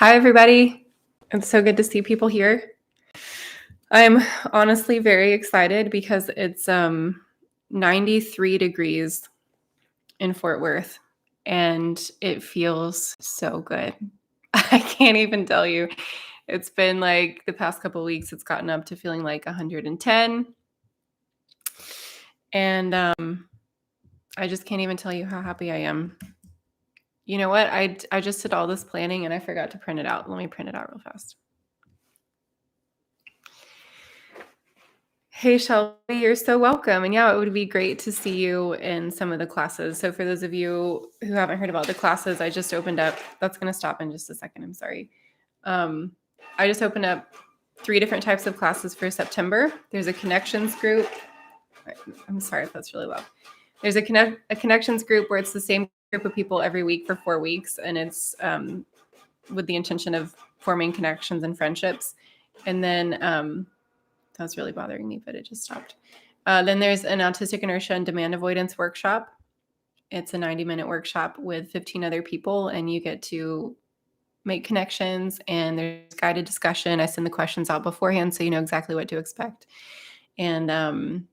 Hi, everybody. It's so good to see people here. I'm honestly very excited because it's 93 degrees in Fort Worth and it feels so good. I can't even tell you. It's been like the past couple of weeks, it's gotten up to feeling like 110. And I just can't even tell you how happy I am. You know what? I just did all this planning and I forgot to print it out. Let me print it out real fast. Hey, Shelby, you're so welcome. And yeah, it would be great to see you in some of the classes. So for those of you who haven't heard about the classes, I just opened up, that's going to stop in just a second. I'm sorry. I just opened up 3 different types of classes for September. There's a connections group. I'm sorry if that's really loud. There's a connections group where it's the same group of people every week for 4 weeks. And it's with the intention of forming connections and friendships. And then that's really bothering me, but it just stopped. Then there's an autistic inertia and demand avoidance workshop. It's a 90-minute workshop with 15 other people, and you get to make connections, and there's guided discussion. I send the questions out beforehand so you know exactly what to expect. And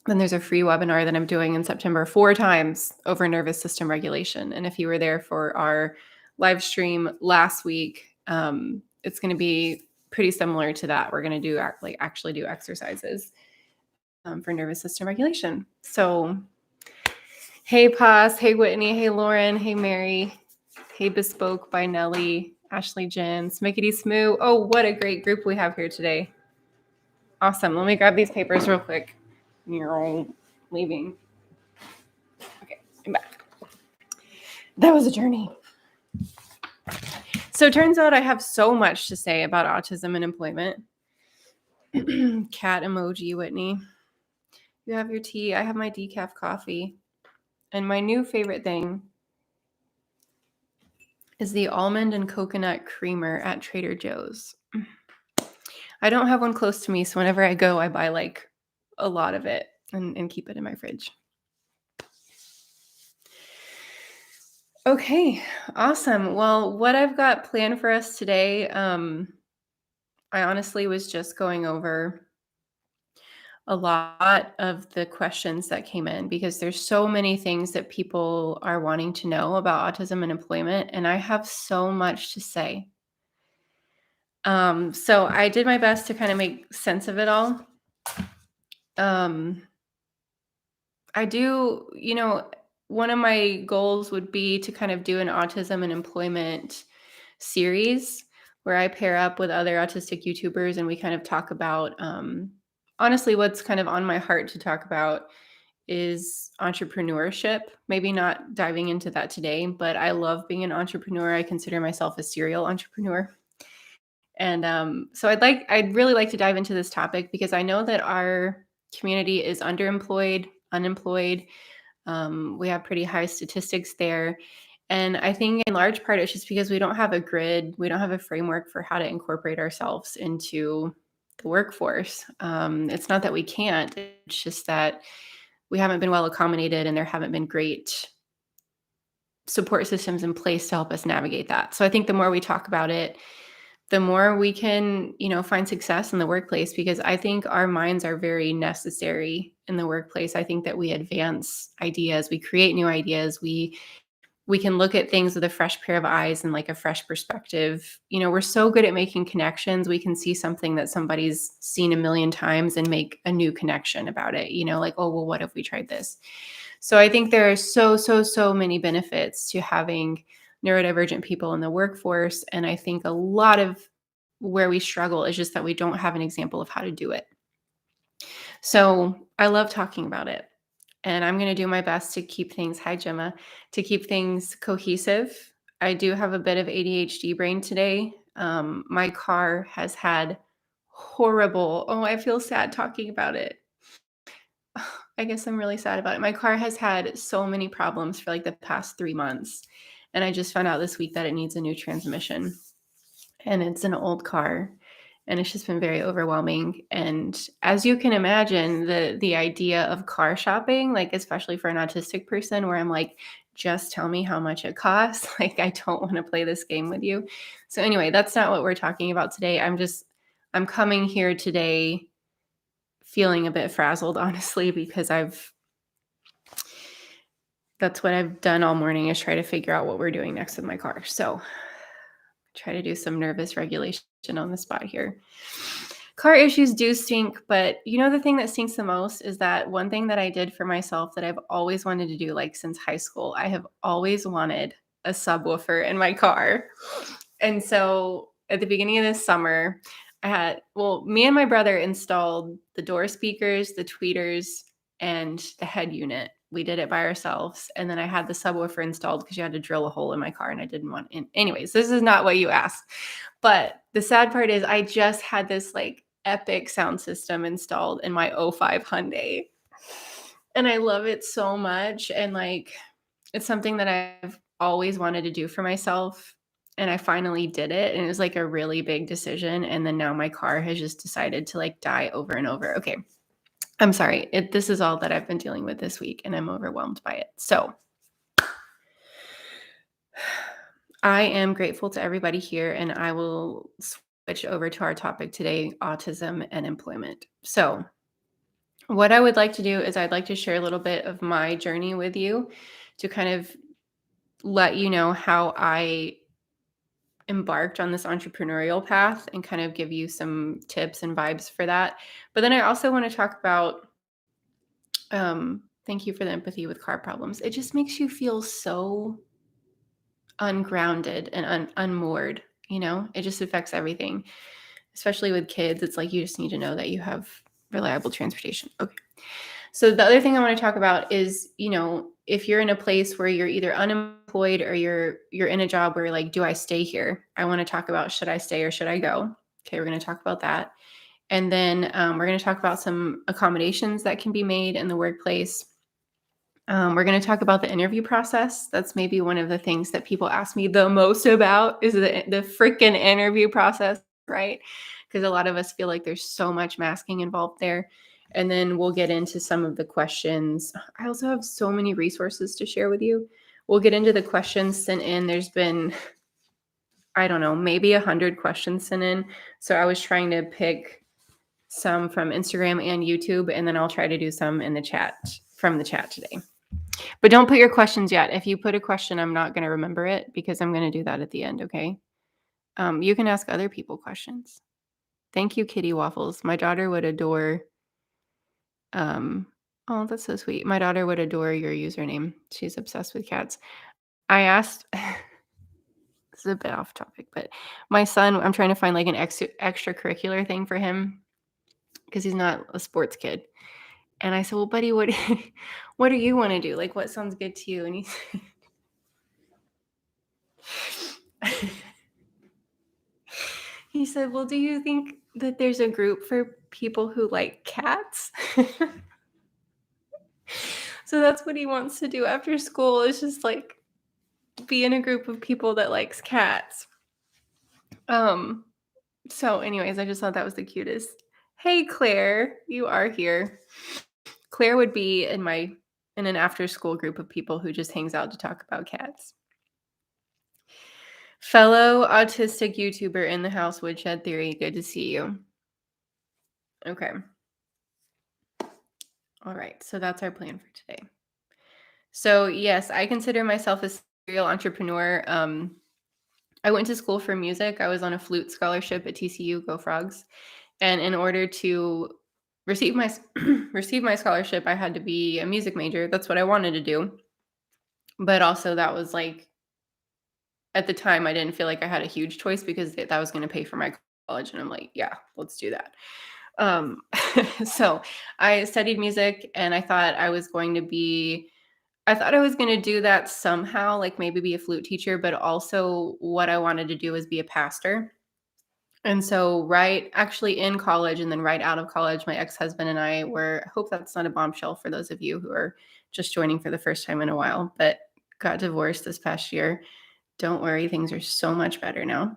then there's a free webinar that I'm doing in September 4 times over nervous system regulation. And if you were there for our live stream last week, it's going to be pretty similar to that. We're going to do actually do exercises for nervous system regulation. So, hey Paz, hey Whitney, hey Lauren, hey Mary, hey Bespoke by Nellie, Ashley Jen, Smickety Smoo. Oh, what a great group we have here today. Awesome. Let me grab these papers real quick. You're all leaving. Okay, I'm back. That was a journey. So it turns out I have so much to say about autism and employment. Cat emoji, Whitney. You have your tea. I have my decaf coffee. And my new favorite thing is the almond and coconut creamer at Trader Joe's. I don't have one close to me, so whenever I go, I buy like a lot of it and keep it in my fridge. Okay, awesome. Well, what I've got planned for us today, I honestly was just going over a lot of the questions that came in because there's so many things that people are wanting to know about autism and employment, and I have so much to say. So I did my best to kind of make sense of it all. I do, one of my goals would be to kind of do an autism and employment series where I pair up with other autistic YouTubers and we kind of talk about, honestly, what's kind of on my heart to talk about is entrepreneurship. Maybe not diving into that today, but I love being an entrepreneur. I consider myself a serial entrepreneur. And so I'd really like to dive into this topic because I know that our community is underemployed, unemployed. We have pretty high statistics there. And I think in large part, it's just because we don't have a grid, we don't have a framework for how to incorporate ourselves into the workforce. It's not that we can't, it's just that we haven't been well accommodated and there haven't been great support systems in place to help us navigate that. So I think the more we talk about it, the more we can, find success in the workplace, because I think our minds are very necessary in the workplace. I think that we advance ideas, we create new ideas, we can look at things with a fresh pair of eyes and like a fresh perspective. We're so good at making connections. We can see something that somebody's seen a million times and make a new connection about it, like, oh, well, what if we tried this? So I think there are so many benefits to having neurodivergent people in the workforce. And I think a lot of where we struggle is just that we don't have an example of how to do it. So I love talking about it. And I'm going to do my best to keep things, hi Gemma, to keep things cohesive. I do have a bit of ADHD brain today. My car has had I feel sad talking about it. I guess I'm really sad about it. My car has had so many problems for like the past 3 months. And I just found out this week that it needs a new transmission. And it's an old car. And it's just been very overwhelming. And as you can imagine, the idea of car shopping, like especially for an autistic person, where I'm like just tell me how much it costs. Like, I don't want to play this game with you. So anyway, that's not what we're talking about today. I'm coming here today feeling a bit frazzled, honestly, because that's what I've done all morning, is try to figure out what we're doing next with my car. So try to do some nervous regulation on the spot here. Car issues do stink, but the thing that stinks the most is that one thing that I did for myself that I've always wanted to do, like since high school. I have always wanted a subwoofer in my car. And so at the beginning of this summer, me and my brother installed the door speakers, the tweeters, and the head unit. We did it by ourselves. And then I had the subwoofer installed because you had to drill a hole in my car and I didn't want it. Anyways, this is not what you asked. But the sad part is I just had this like epic sound system installed in my '05 Hyundai. And I love it so much. And like, it's something that I've always wanted to do for myself. And I finally did it. And it was like a really big decision. And then now my car has just decided to like die over and over. Okay. I'm sorry. This is all that I've been dealing with this week, and I'm overwhelmed by it. So I am grateful to everybody here, and I will switch over to our topic today, autism and employment. So what I would like to do is I'd like to share a little bit of my journey with you to kind of let you know how I embarked on this entrepreneurial path and kind of give you some tips and vibes for that. But then I also want to talk about thank you for the empathy with car problems. It just makes you feel so ungrounded and unmoored. It just affects everything, especially with kids. It's like you just need to know that you have reliable transportation. Okay. So the other thing I want to talk about is, if you're in a place where you're either unemployed or you're in a job where you're like, do I stay here? I want to talk about, should I stay or should I go? Okay, we're going to talk about that. And then we're going to talk about some accommodations that can be made in the workplace. We're going to talk about the interview process. That's maybe one of the things that people ask me the most about, is the freaking interview process, right? Because a lot of us feel like there's so much masking involved there. And then we'll get into some of the questions. I also have so many resources to share with you. We'll get into the questions sent in. There's been, I don't know, maybe 100 questions sent in. So I was trying to pick some from Instagram and YouTube, and then I'll try to do some in the chat, from the chat today. But don't put your questions yet. If you put a question, I'm not going to remember it because I'm going to do that at the end, okay? You can ask other people questions. Thank you, Kitty Waffles. My daughter would adore oh, that's so sweet. My daughter would adore your username. She's obsessed with cats. I asked this is a bit off topic, but my son, I'm trying to find like an extracurricular thing for him because he's not a sports kid. And I said, well, buddy, what do you want to do? Like, what sounds good to you? And he said, well, do you think that there's a group for people who like cats? So that's what he wants to do after school, is just like be in a group of people that likes cats. So anyways, I just thought that was the cutest. Hey, Claire, you are here. Claire would be in an after school group of people who just hangs out to talk about cats. Fellow autistic YouTuber in the house, Woodshed Theory. Good to see you. Okay. All right. So that's our plan for today. So yes, I consider myself a serial entrepreneur. I went to school for music. I was on a flute scholarship at TCU, Go Frogs. And in order to receive my scholarship, I had to be a music major. That's what I wanted to do. But also that was like, at the time, I didn't feel like I had a huge choice because that was going to pay for my college. And I'm like, yeah, let's do that. So I studied music, and I thought I was going to do that somehow, like maybe be a flute teacher, but also what I wanted to do was be a pastor. And so actually in college and then right out of college, my ex-husband and I I hope that's not a bombshell for those of you who are just joining for the first time in a while, but got divorced this past year. Don't worry, things are so much better now,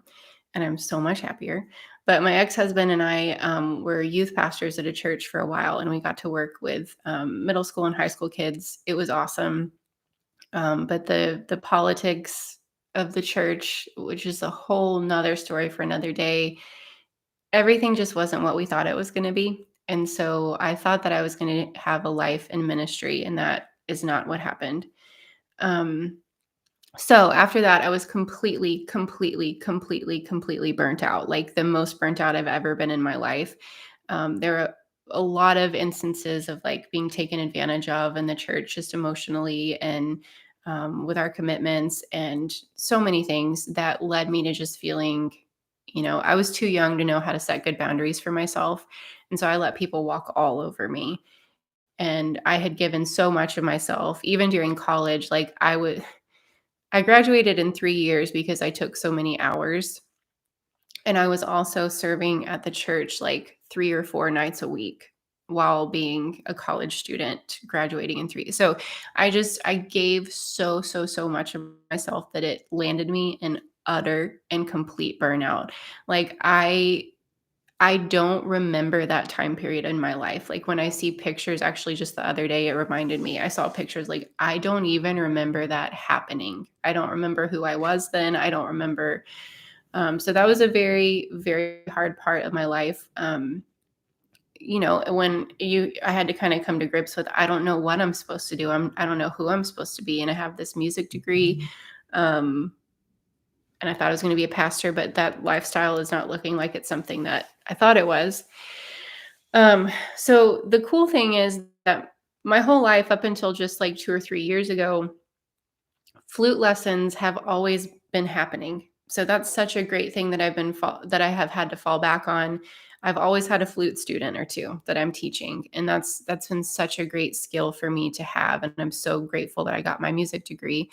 and I'm so much happier. But my ex-husband and I were youth pastors at a church for a while, and we got to work with middle school and high school kids. It was awesome. But the politics of the church, which is a whole nother story for another day, everything just wasn't what we thought it was going to be. And so I thought that I was going to have a life in ministry, and that is not what happened. Um, so after that, I was completely burnt out, like the most burnt out I've ever been in my life. There are a lot of instances of like being taken advantage of in the church, just emotionally and with our commitments, and so many things that led me to just feeling, I was too young to know how to set good boundaries for myself. And so I let people walk all over me. And I had given so much of myself, even during college. Like I graduated in 3 years because I took so many hours. And I was also serving at the church like 3 or 4 nights a week while being a college student, graduating in three. So I gave so much of myself that it landed me in utter and complete burnout. Like I don't remember that time period in my life. Like when I see pictures, actually just the other day, it reminded me, I saw pictures, like I don't even remember that happening. I don't remember who I was then. I don't remember. So that was a very, very hard part of my life. I had to kind of come to grips with, I don't know what I'm supposed to do. I don't know who I'm supposed to be. And I have this music degree. Um, and I thought I was going to be a pastor, but that lifestyle is not looking like it's something that I thought it was. So the cool thing is that my whole life up until just like 2 or 3 years ago, flute lessons have always been happening. So that's such a great thing that that I have had to fall back on. I've always had a flute student or two that I'm teaching, and that's been such a great skill for me to have, and I'm so grateful that I got my music degree.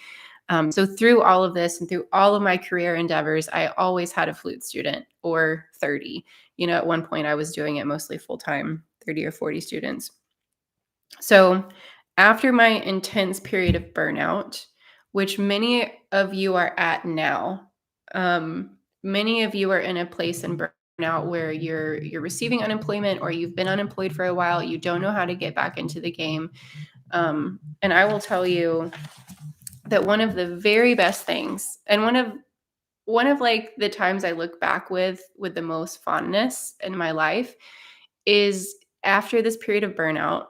So through all of this and through all of my career endeavors, I always had a flute student or 30. At one point I was doing it mostly full time, 30 or 40 students. So after my intense period of burnout, which many of you are at now, many of you are in a place in burnout where you're receiving unemployment, or you've been unemployed for a while, you don't know how to get back into the game. And I will tell you that one of the very best things, and one of like the times I look back with the most fondness in my life, is after this period of burnout.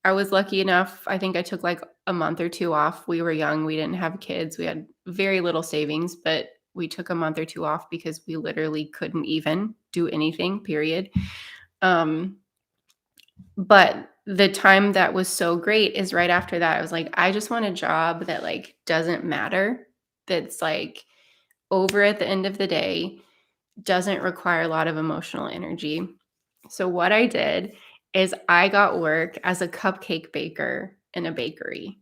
I was lucky enough, I think I took like a month or two off. We were young, we didn't have kids, we had very little savings, but we took a month or two off because we literally couldn't even do anything, period. Um, but the time that was so great is right after that. I was like, I just want a job that like doesn't matter, that's like over at the end of the day, doesn't require a lot of emotional energy. So what I did is I got work as a cupcake baker in a bakery.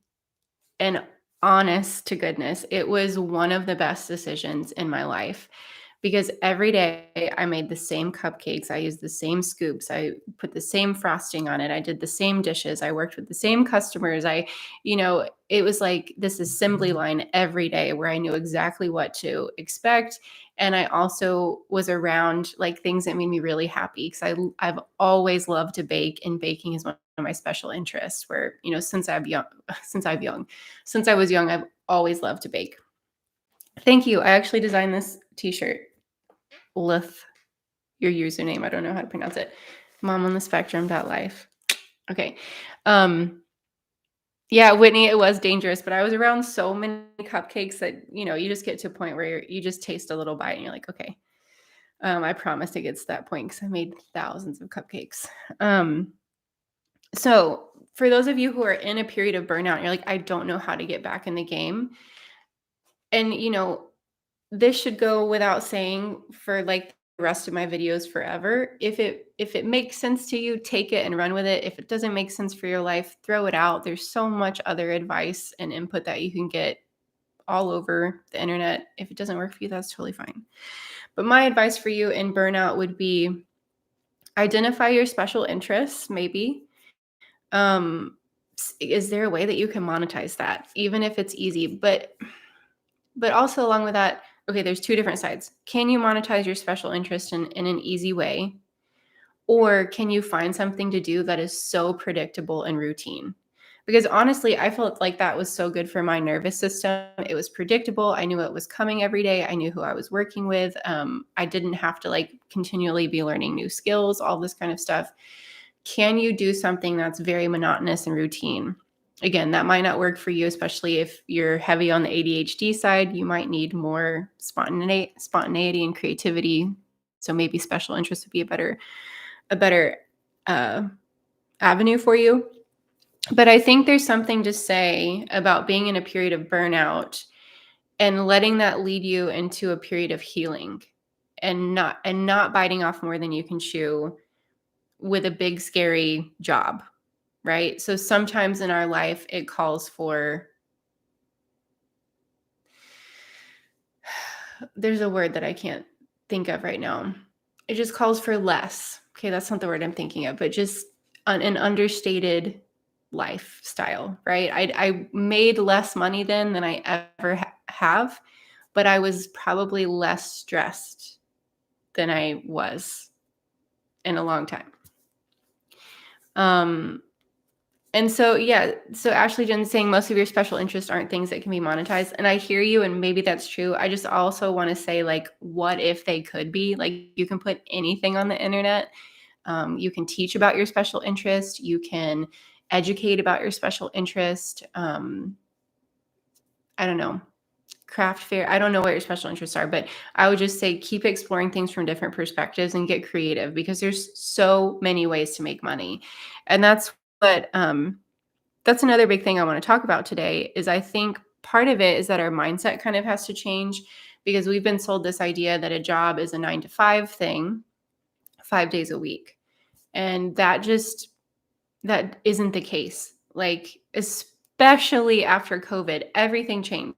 And honest to goodness, it was one of the best decisions in my life, because every day I made the same cupcakes. I used the same scoops. I put the same frosting on it. I did the same dishes. I worked with the same customers. It was like this assembly line every day where I knew exactly what to expect. And I also was around like things that made me really happy, because I've always loved to bake, and baking is one of my special interests. Where since I was young, I've always loved to bake. Thank you. I actually designed this T-shirt. Lith, your username. I don't know how to pronounce it. Mom on the spectrum.life. Okay. Yeah, Whitney, it was dangerous, but I was around so many cupcakes that, you just get to a point where you just taste a little bite and you're like, okay. I promise it gets to that point, because I made thousands of cupcakes. So for those of you who are in a period of burnout, you're like, I don't know how to get back in the game. And, this should go without saying for like the rest of my videos forever. If it makes sense to you, take it and run with it. If it doesn't make sense for your life, throw it out. There's so much other advice and input that you can get all over the internet. If it doesn't work for you, that's totally fine. But my advice for you in burnout would be, identify your special interests, maybe. Is there a way that you can monetize that, even if it's easy? But also along with that, okay, there's two different sides. Can you monetize your special interest in an easy way? Or can you find something to do that is so predictable and routine? Because honestly, I felt like that was so good for my nervous system. It was predictable. I knew it was coming every day. I knew who I was working with. I didn't have to like continually be learning new skills, all this kind of stuff. Can you do something that's very monotonous and routine? Again, that might not work for you, especially if you're heavy on the ADHD side. You might need more spontaneity and creativity. So maybe special interest would be a better uh, avenue for you. But I think there's something to say about being in a period of burnout and letting that lead you into a period of healing and not biting off more than you can chew with a big scary job, right? So sometimes in our life it calls for there's a word that I can't think of right now. It just calls for less. Okay, that's not the word I'm thinking of, but just an understated lifestyle, right? I made less money then than I ever have, but I was probably less stressed than I was in a long time. Um, And so, yeah, so Ashley Jen's saying most of your special interests aren't things that can be monetized. And I hear you, and maybe that's true. I just also want to say, like, what if they could be? Like, you can put anything on the internet. You can teach about your special interest. You can educate about your special interest. I don't know, craft fair. I don't know what your special interests are, but I would just say keep exploring things from different perspectives and get creative because there's so many ways to make money. And that's another big thing I want to talk about today is I think part of it is that our mindset kind of has to change because we've been sold this idea that a job is a 9 to 5 thing, 5 days a week. And that isn't the case. Like, especially after COVID, everything changed.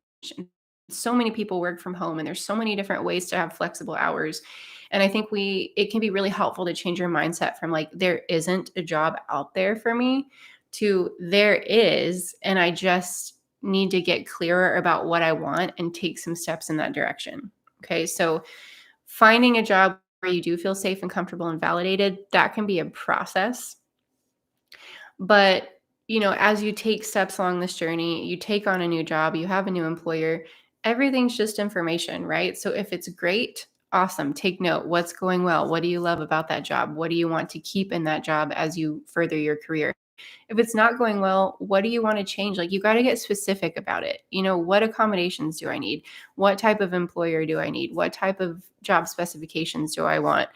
So many people work from home and there's so many different ways to have flexible hours. And I think it can be really helpful to change your mindset from like, there isn't a job out there for me to there is. And I just need to get clearer about what I want and take some steps in that direction. Okay. So finding a job where you do feel safe and comfortable and validated, that can be a process. But, as you take steps along this journey, you take on a new job, you have a new employer, everything's just information, right? So if it's great, awesome. Take note. What's going well? What do you love about that job? What do you want to keep in that job as you further your career? If it's not going well, what do you want to change? Like you got to get specific about it. What accommodations do I need? What type of employer do I need? What type of job specifications do I want?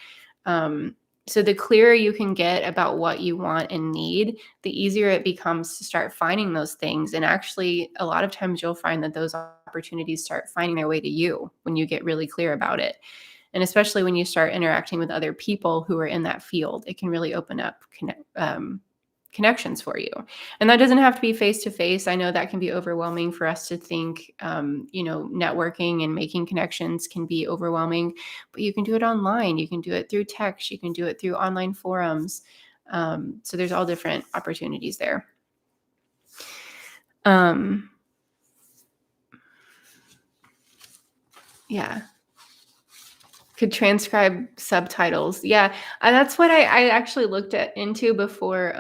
So the clearer you can get about what you want and need, the easier it becomes to start finding those things. And actually, a lot of times you'll find that those opportunities start finding their way to you when you get really clear about it. And especially when you start interacting with other people who are in that field, it can really open up connections for you. And that doesn't have to be face to face. I know that can be overwhelming for us to think, networking and making connections can be overwhelming, but you can do it online. You can do it through text. You can do it through online forums. So there's all different opportunities there. Yeah. Could transcribe subtitles. Yeah. That's what I actually looked into before,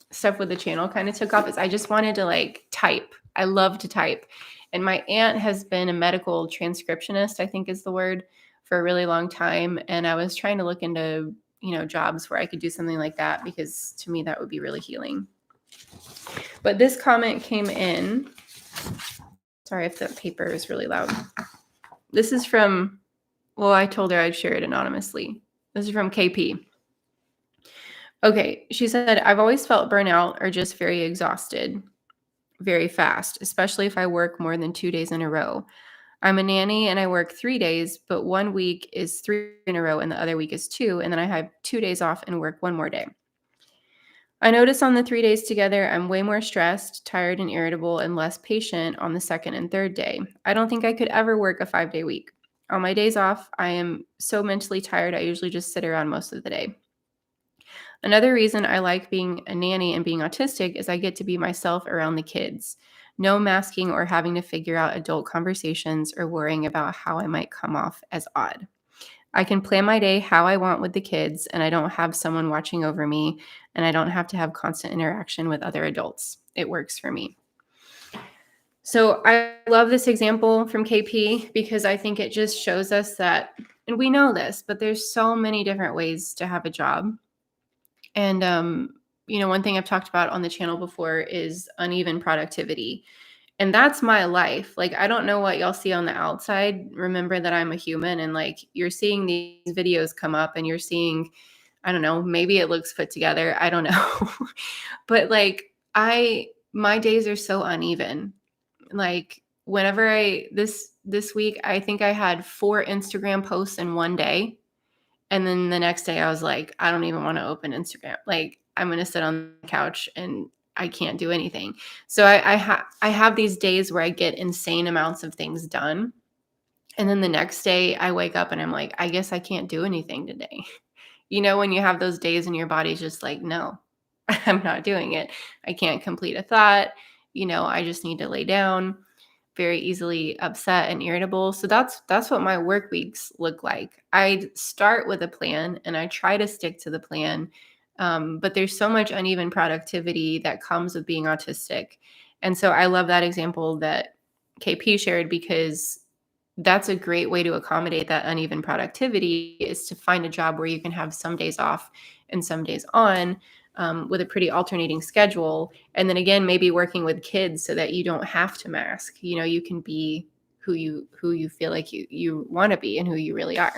stuff with the channel kind of took off is I just wanted to like type. I love to type. And my aunt has been a medical transcriptionist, I think is the word, for a really long time. And I was trying to look into, jobs where I could do something like that because to me that would be really healing. But this comment came in. Sorry if the paper is really loud. This is from, I told her I'd share it anonymously. This is from KP. Okay, she said, I've always felt burnout or just very exhausted very fast, especially if I work more than 2 days in a row. I'm a nanny and I work 3 days, but 1 week is 3 in a row and the other week is 2, and then I have 2 days off and work 1 more day. I notice on the 3 days together, I'm way more stressed, tired, and irritable and less patient on the second and third day. I don't think I could ever work a 5-day week. On my days off, I am so mentally tired, I usually just sit around most of the day. Another reason I like being a nanny and being autistic is I get to be myself around the kids. No masking or having to figure out adult conversations or worrying about how I might come off as odd. I can plan my day how I want with the kids, and I don't have someone watching over me, and I don't have to have constant interaction with other adults. It works for me. So I love this example from KP because I think it just shows us that, and we know this, but there's so many different ways to have a job. And, one thing I've talked about on the channel before is uneven productivity. And that's my life. Like, I don't know what y'all see on the outside. Remember that I'm a human, and like you're seeing these videos come up and you're seeing, I don't know, maybe it looks put together. I don't know. But like, my days are so uneven. Like, whenever this week, I think I had 4 Instagram posts in one day. And then the next day I was like, I don't even want to open Instagram. Like, I'm going to sit on the couch and I can't do anything. So I have these days where I get insane amounts of things done. And then the next day I wake up and I'm like, I guess I can't do anything today. When you have those days and your body's just like, no, I'm not doing it. I can't complete a thought. I just need to lay down. Very easily upset and irritable. So that's what my work weeks look like. I start with a plan and I try to stick to the plan. But there's so much uneven productivity that comes with being autistic. And so I love that example that KP shared, because that's a great way to accommodate that uneven productivity, is to find a job where you can have some days off and some days on, with a pretty alternating schedule. And then again, maybe working with kids so that you don't have to mask. You can be who you feel like you want to be and who you really are.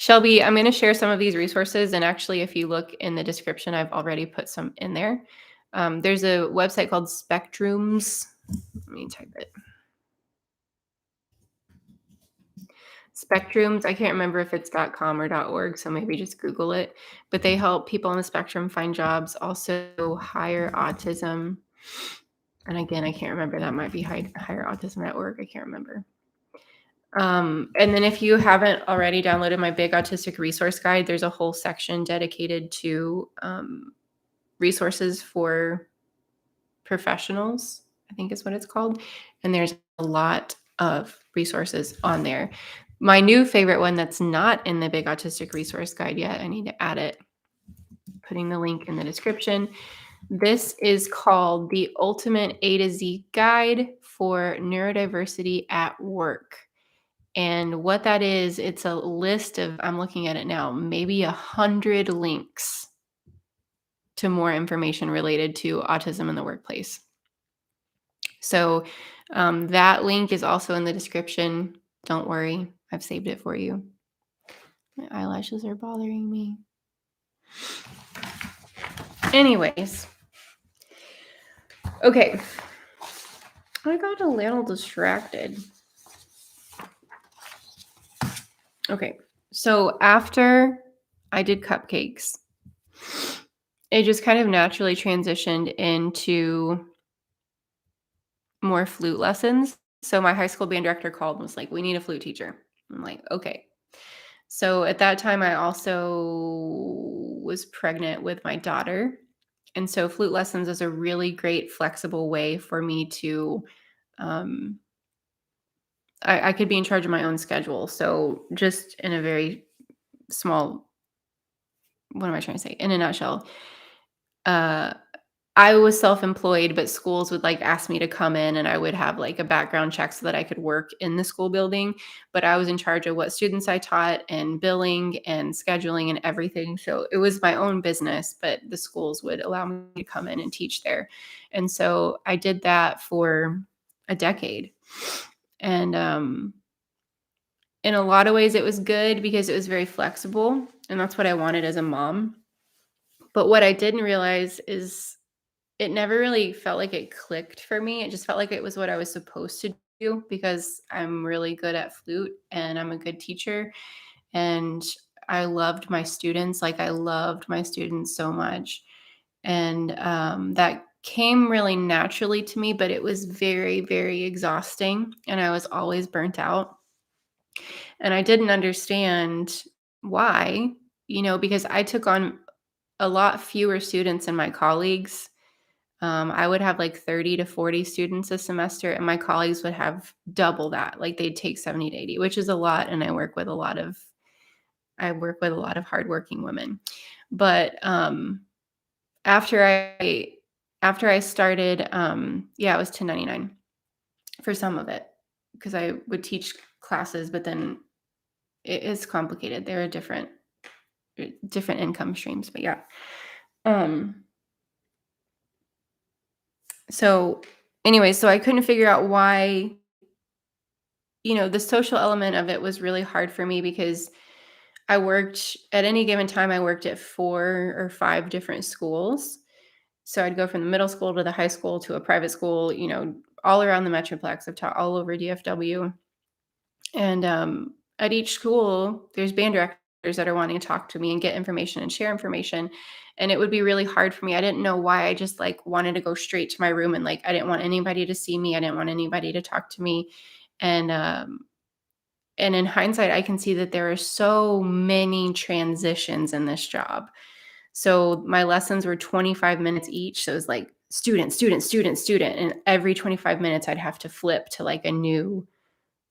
Shelby, I'm going to share some of these resources. And actually, if you look in the description, I've already put some in there. There's a website called Spectrums. Let me type it. Spectrums. I can't remember if it's .com or .org, so maybe just Google it. But they help people on the spectrum find jobs. Also, Higher Autism. And again, I can't remember. That might be Higher Autism at org. I can't remember. And then if you haven't already downloaded my Big Autistic Resource Guide, there's a whole section dedicated to resources for professionals, I think is what it's called. And there's a lot of resources on there. My new favorite one that's not in the Big Autistic Resource Guide yet, I need to add it, putting the link in the description. This is called the Ultimate A to Z Guide for Neurodiversity at Work. And what that is, it's a list of, I'm looking at it now, maybe 100 links to more information related to autism in the workplace. So that link is also in the description. Don't worry, I've saved it for you. My eyelashes are bothering me. Anyways. Okay. I got a little distracted. Okay. So after I did cupcakes, it just kind of naturally transitioned into more flute lessons. So my high school band director called and was like, we need a flute teacher. I'm like, okay. So at that time, I also was pregnant with my daughter. And so flute lessons is a really great flexible way for me to, I could be in charge of my own schedule. So just in a very small, what am I trying to say? In a nutshell, uh, I was self-employed, but schools would like ask me to come in and I would have like a background check so that I could work in the school building. But I was in charge of what students I taught and billing and scheduling and everything. So it was my own business, but the schools would allow me to come in and teach there. And so I did that for a decade. And in a lot of ways, it was good because it was very flexible. And that's what I wanted as a mom. But what I didn't realize is it never really felt like it clicked for me. It just felt like it was what I was supposed to do because I'm really good at flute and I'm a good teacher. And I loved my students. Like, I loved my students so much. And that came really naturally to me, but it was very, very exhausting. And I was always burnt out. And I didn't understand why, because I took on a lot fewer students than my colleagues. I would have like 30 to 40 students a semester, and my colleagues would have double that. Like they'd take 70 to 80, which is a lot. And I work with a lot of hardworking women. But after I after I started, yeah, it was 1099 for some of it because I would teach classes, but then it is complicated. There are different income streams, but yeah. Um, so anyway, so I couldn't figure out why, the social element of it was really hard for me because I worked at any given time, I worked at 4 or 5 different schools. So I'd go from the middle school to the high school to a private school, all around the Metroplex. I've taught all over DFW. And at each school, there's band directors that are wanting to talk to me and get information and share information. And it would be really hard for me. I didn't know why. I just like wanted to go straight to my room and like I didn't want anybody to see me. I didn't want anybody to talk to me. And and in hindsight, I can see that there are so many transitions in this job. So my lessons were 25 minutes each. So it was like student, student, student, student. And every 25 minutes I'd have to flip to like a new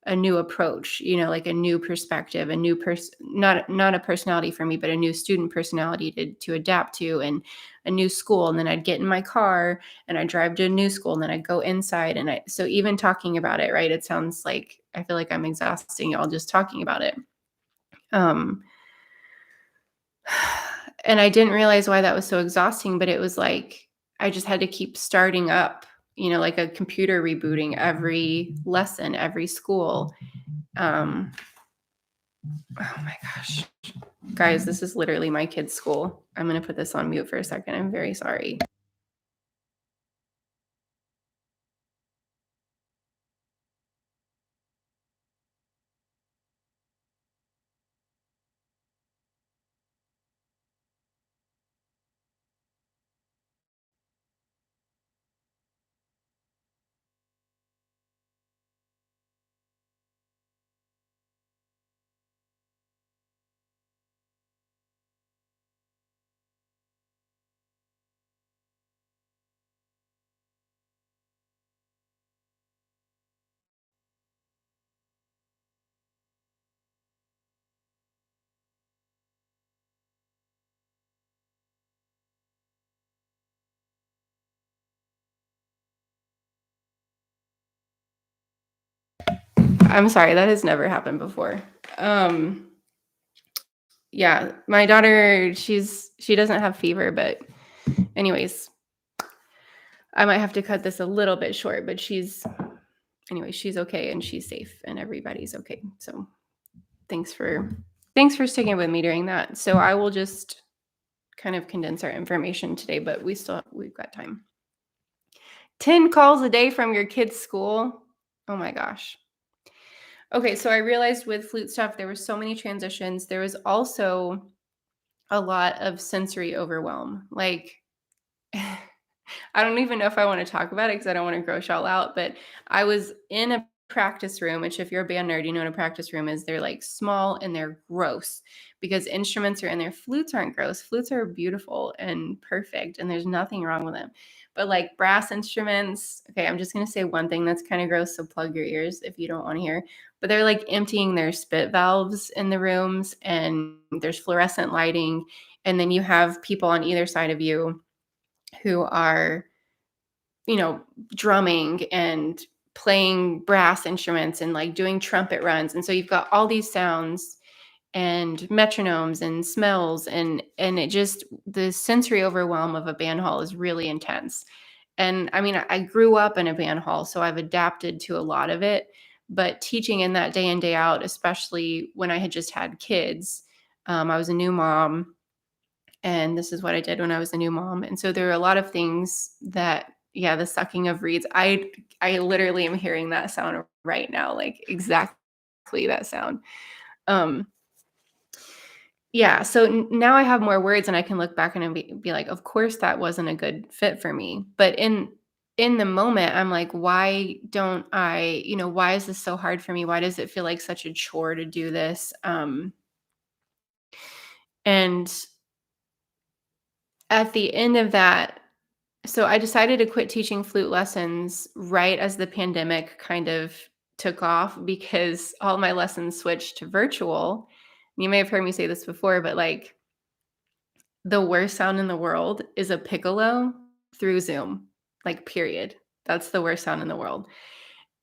approach, like a new perspective, a new not a personality for me, but a new student personality to adapt to, and a new school. And then I'd get in my car and I'd drive to a new school, and then I'd go inside. So even talking about it, right? It sounds like I feel like I'm exhausting y'all just talking about it. Um, and I didn't realize why that was so exhausting, but it was like I just had to keep starting up, like a computer rebooting every lesson, every school. Um, oh my gosh. Guys, this is literally my kid's school. I'm going to put this on mute for a second. I'm very sorry. I'm sorry. That has never happened before. Um, yeah, my daughter, she doesn't have fever, but anyways, I might have to cut this a little bit short, but she's okay and she's safe and everybody's okay. So thanks for thanks for sticking with me during that. So I will just kind of condense our information today, but we've got time. 10 calls a day from your kid's school. Oh my gosh. Okay, so I realized with flute stuff there were so many transitions. There was also a lot of sensory overwhelm. Like I don't even know if I want to talk about it because I don't want to gross y'all out, but I was in a practice room, which if you're a band nerd, you know what a practice room is. They're like small and they're gross because instruments are in there. Flutes aren't gross. Flutes are beautiful and perfect, and there's nothing wrong with them. But like brass instruments, okay, I'm just going to say one thing that's kind of gross, so plug your ears if you don't want to hear. But they're like emptying their spit valves in the rooms, and there's fluorescent lighting, and then you have people on either side of you who are, drumming and playing brass instruments and like doing trumpet runs. And so you've got all these sounds and metronomes and smells, and it just, the sensory overwhelm of a band hall is really intense. And I mean, I grew up in a band hall, so I've adapted to a lot of it. But teaching in that day in, day out, especially when I had just had kids, I was a new mom, and this is what I did when I was a new mom. And so there are a lot of things that, yeah, the sucking of reeds. I literally am hearing that sound right now, like exactly that sound. Um, yeah, so now I have more words and I can look back and be like, of course that wasn't a good fit for me. But in the moment, I'm like, why don't I, why is this so hard for me? Why does it feel like such a chore to do this? And at the end of that So I decided to quit teaching flute lessons right as the pandemic kind of took off because all my lessons switched to virtual. You may have heard me say this before, but like the worst sound in the world is a piccolo through Zoom, like period. That's the worst sound in the world.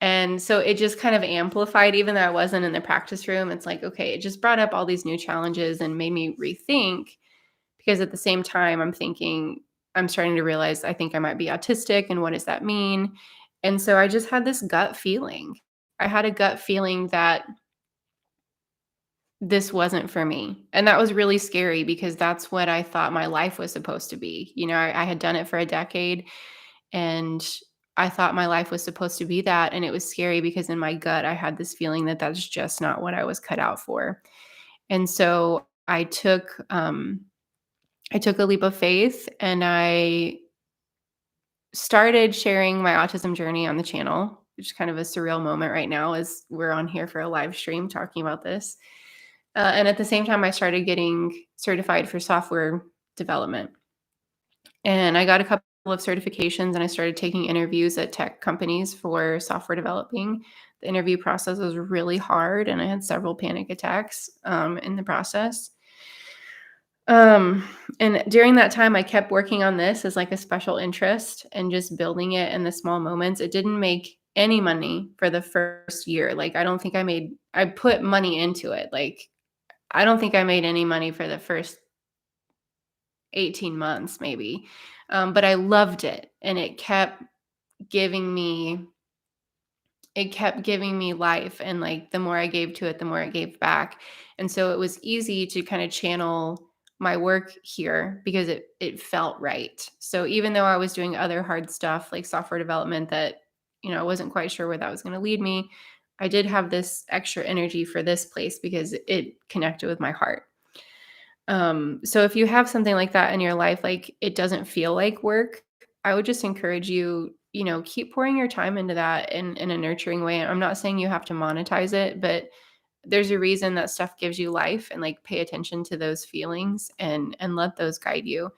And so it just kind of amplified, even though I wasn't in the practice room. It's like, okay, it just brought up all these new challenges and made me rethink because at the same time, I'm thinking, I'm starting to realize I think I might be autistic. And what does that mean? And so I just had this gut feeling. I had a gut feeling that this wasn't for me. And that was really scary because that's what I thought my life was supposed to be. I had done it for a decade and I thought my life was supposed to be that. And it was scary because in my gut, I had this feeling that that's just not what I was cut out for. And so I took a leap of faith and I started sharing my autism journey on the channel, which is kind of a surreal moment right now as we're on here for a live stream talking about this. And at the same time, I started getting certified for software development. And I got a couple of certifications and I started taking interviews at tech companies for software developing. The interview process was really hard and I had several panic attacks in the process. And during that time, I kept working on this as like a special interest and just building it in the small moments. It didn't make any money for the first year. Like, I don't think I put money into it. Like, I don't think I made any money for the first 18 months, maybe. But I loved it and giving me it kept giving me life, and like the more I gave to it, the more it gave back. And so it was easy to kind of channel my work here because it felt right. So even though I was doing other hard stuff like software development that I wasn't quite sure where that was going to lead me, I did have this extra energy for this place because it connected with my heart. So if you have something like that in your life, like it doesn't feel like work, I would just encourage you, keep pouring your time into that in a nurturing way. I'm not saying you have to monetize it, but there's a reason that stuff gives you life, and like pay attention to those feelings and let those guide you.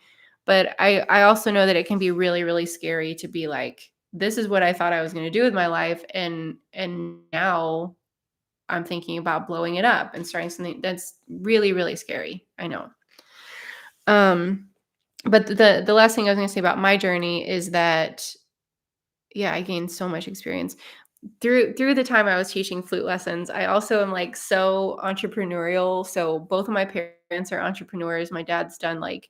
But I also know that it can be really, really scary to be like, this is what I thought I was going to do with my life. And now I'm thinking about blowing it up and starting something that's really, really scary. I know. Um, but the last thing I was going to say about my journey is that, yeah, I gained so much experience through the time I was teaching flute lessons. I also am like so entrepreneurial. So both of my parents are entrepreneurs. My dad's done like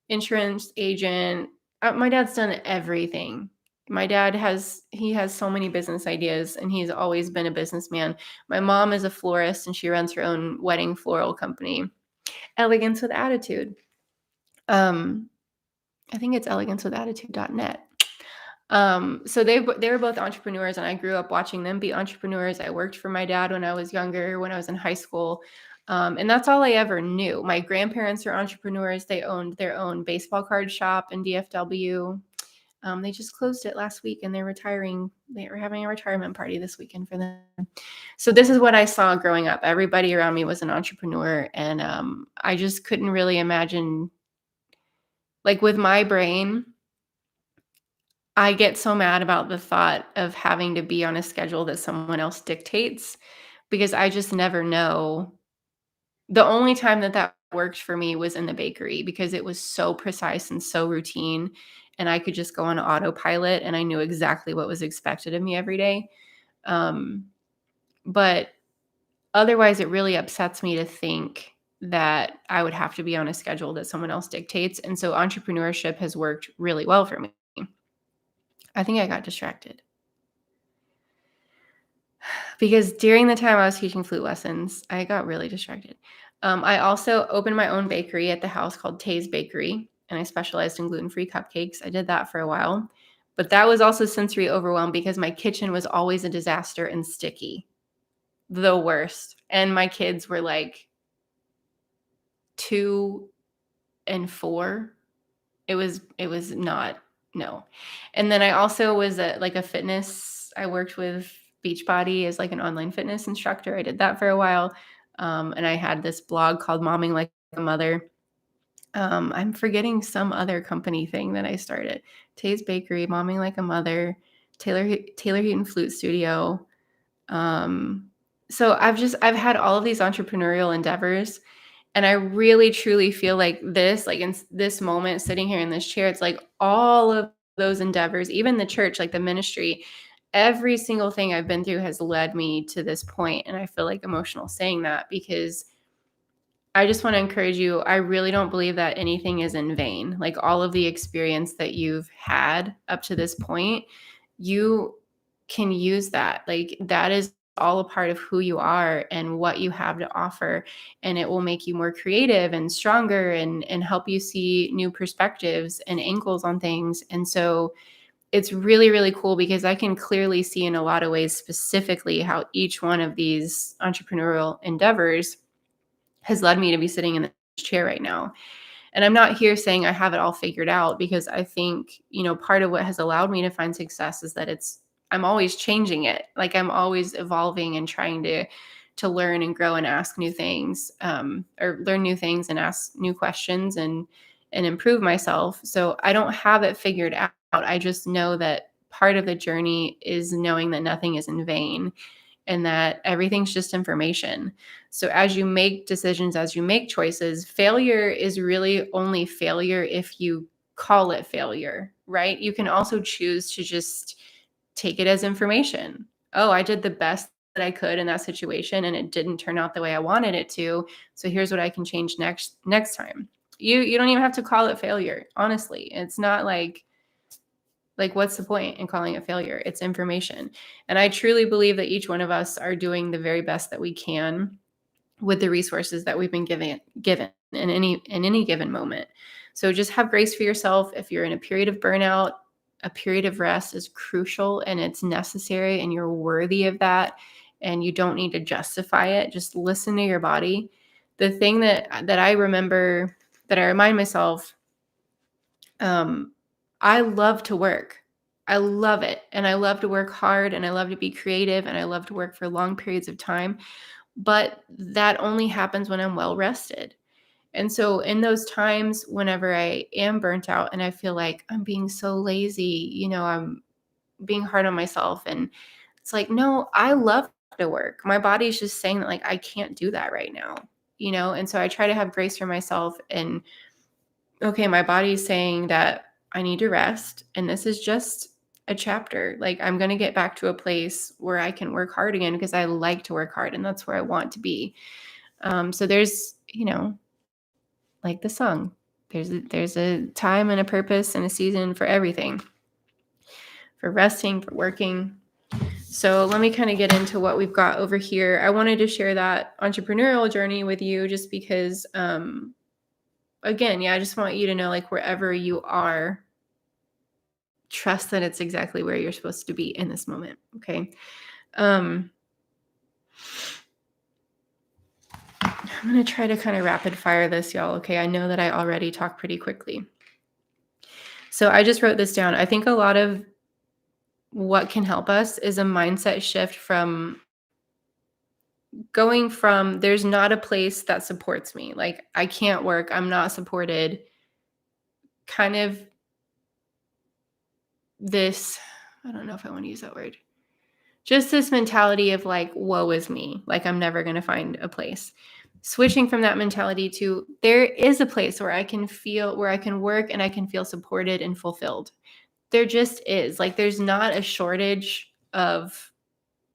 insurance agent. My dad's done everything. He has so many business ideas and he's always been a businessman. My mom is a florist and she runs her own wedding floral company, Elegance with Attitude. I think it's elegancewithattitude.net. So they were both entrepreneurs and I grew up watching them be entrepreneurs. I worked for my dad when I was younger, when I was in high school. And that's all I ever knew. My grandparents are entrepreneurs. They owned their own baseball card shop in DFW. They just closed it last week and they're retiring. They were having a retirement party this weekend for them. So this is what I saw growing up. Everybody around me was an entrepreneur. And I just couldn't really imagine, like with my brain, I get so mad about the thought of having to be on a schedule that someone else dictates because I just never know. The only time that worked for me was in the bakery because it was so precise and so routine, and I could just go on autopilot and I knew exactly what was expected of me every day. Um, but otherwise, it really upsets me to think that I would have to be on a schedule that someone else dictates. And so entrepreneurship has worked really well for me. I think I got distracted. Because during the time I was teaching flute lessons, I got really distracted. I also opened my own bakery at the house called Tay's Bakery, and I specialized in gluten-free cupcakes. I did that for a while, but that was also sensory overwhelm because my kitchen was always a disaster and sticky, the worst. And my kids were like 2 and 4. It was not, no. And then I also was like a fitness. I worked with Beachbody as like an online fitness instructor. I did that for a while. And I had this blog called Momming Like a Mother. I'm forgetting some other company thing that I started. Tay's Bakery, Momming Like a Mother, Taylor Heaton Flute Studio. Um, so I've had all of these entrepreneurial endeavors, and I really truly feel like this, like in this moment, sitting here in this chair, it's like all of those endeavors, even the church, like the ministry, every single thing I've been through has led me to this point. And I feel like emotional saying that because I just want to encourage you. I really don't believe that anything is in vain. Like all of the experience that you've had up to this point, you can use that. Like that is all a part of who you are and what you have to offer. And it will make you more creative and stronger and help you see new perspectives and angles on things. And so it's really, really cool because I can clearly see in a lot of ways specifically how each one of these entrepreneurial endeavors has led me to be sitting in this chair right now. And I'm not here saying I have it all figured out because I think, part of what has allowed me to find success is that I'm always changing it. Like I'm always evolving and trying to learn and grow and ask new things, or learn new things and ask new questions and improve myself. So I don't have it figured out. I just know that part of the journey is knowing that nothing is in vain and that everything's just information. So as you make decisions, as you make choices, failure is really only failure if you call it failure, right? You can also choose to just take it as information. Oh, I did the best that I could in that situation and it didn't turn out the way I wanted it to. So here's what I can change next time. You don't even have to call it failure. Honestly, it's not like what's the point in calling it failure? It's information. And I truly believe that each one of us are doing the very best that we can with the resources that we've been given in any given moment. So just have grace for yourself. If you're in a period of burnout, a period of rest is crucial and it's necessary and you're worthy of that and you don't need to justify it. Just listen to your body. The thing that I remember, that I remind myself, I love to work. I love it. And I love to work hard and I love to be creative and I love to work for long periods of time. But that only happens when I'm well rested. And so in those times, whenever I am burnt out and I feel like I'm being so lazy, I'm being hard on myself. And it's like, no, I love to work. My body's just saying that, like, I can't do that right now, And so I try to have grace for myself and, okay, my body's saying that I need to rest. And this is just a chapter. Like, I'm going to get back to a place where I can work hard again because I like to work hard and that's where I want to be. So there's, like the song, there's a time and a purpose and a season for everything, for resting, for working. So let me kind of get into what we've got over here. I wanted to share that entrepreneurial journey with you just because, again, I just want you to know, like, wherever you are, trust that it's exactly where you're supposed to be in this moment. Okay. I'm going to try to kind of rapid fire this, y'all. Okay. I know that I already talk pretty quickly. So I just wrote this down. I think a lot of what can help us is a mindset shift from going from there's not a place that supports me. Like I can't work. I'm not supported. Kind of this, I don't know if I want to use that word. Just this mentality of like, woe is me. Like I'm never going to find a place. Switching from that mentality to there is a place where I can work and I can feel supported and fulfilled. There just is. Like there's not a shortage of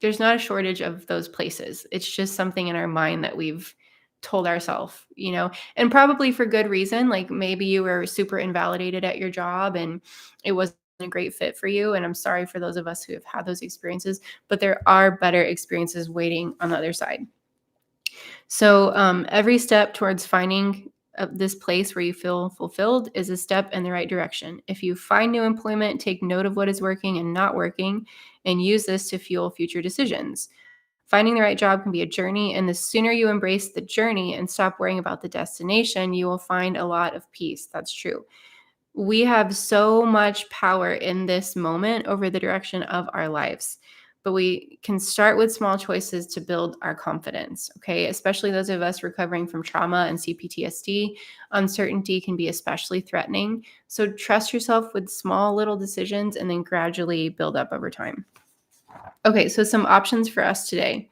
those places. It's just something in our mind that we've told ourselves, and probably for good reason. Like maybe you were super invalidated at your job and it wasn't a great fit for you. And I'm sorry for those of us who have had those experiences, but there are better experiences waiting on the other side. So every step towards finding this place where you feel fulfilled is a step in the right direction. If you find new employment, take note of what is working and not working and use this to fuel future decisions. Finding the right job can be a journey, and the sooner you embrace the journey and stop worrying about the destination, you will find a lot of peace. That's true. We have so much power in this moment over the direction of our lives. but we can start with small choices to build our confidence, okay? Especially those of us recovering from trauma and CPTSD, uncertainty can be especially threatening. So trust yourself with small little decisions and then gradually build up over time. Okay, so some options for us today.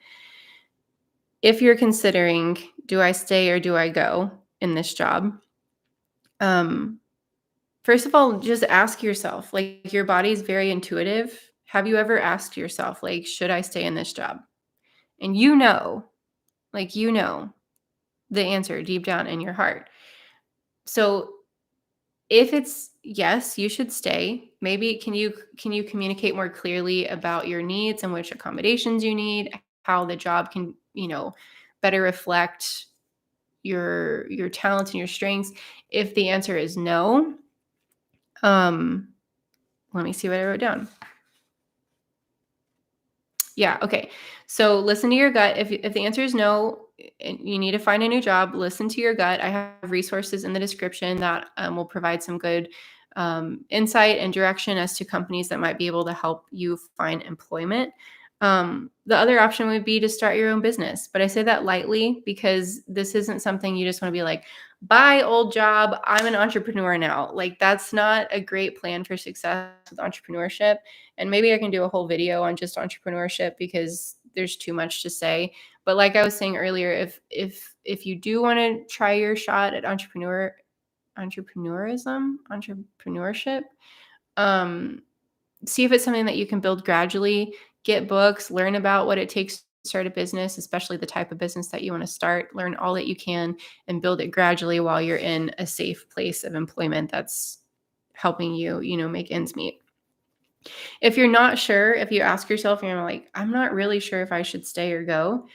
If you're considering, do I stay or do I go in this job? Um, First of all, just ask yourself, like your body's very intuitive. Have you ever asked yourself, like, should I stay in this job? And you know the answer deep down in your heart. So if it's yes, you should stay. Maybe can you communicate more clearly about your needs and which accommodations you need, how the job can, better reflect your talents and your strengths? If the answer is no, um, let me see what I wrote down. Yeah, okay. So listen to your gut. If the answer is no, and you need to find a new job, listen to your gut. I have resources in the description that will provide some good insight and direction as to companies that might be able to help you find employment. The other option would be to start your own business, but I say that lightly because this isn't something you just want to be like, bye, old job. I'm an entrepreneur now. Like, that's not a great plan for success with entrepreneurship. And maybe I can do a whole video on just entrepreneurship because there's too much to say. But like I was saying earlier, if you do want to try your shot at entrepreneurship, um, see if it's something that you can build gradually. Get books, learn about what it takes to start a business, especially the type of business that you want to start. Learn all that you can and build it gradually while you're in a safe place of employment that's helping you, make ends meet. If you're not sure, if you ask yourself and you're like, I'm not really sure if I should stay or go,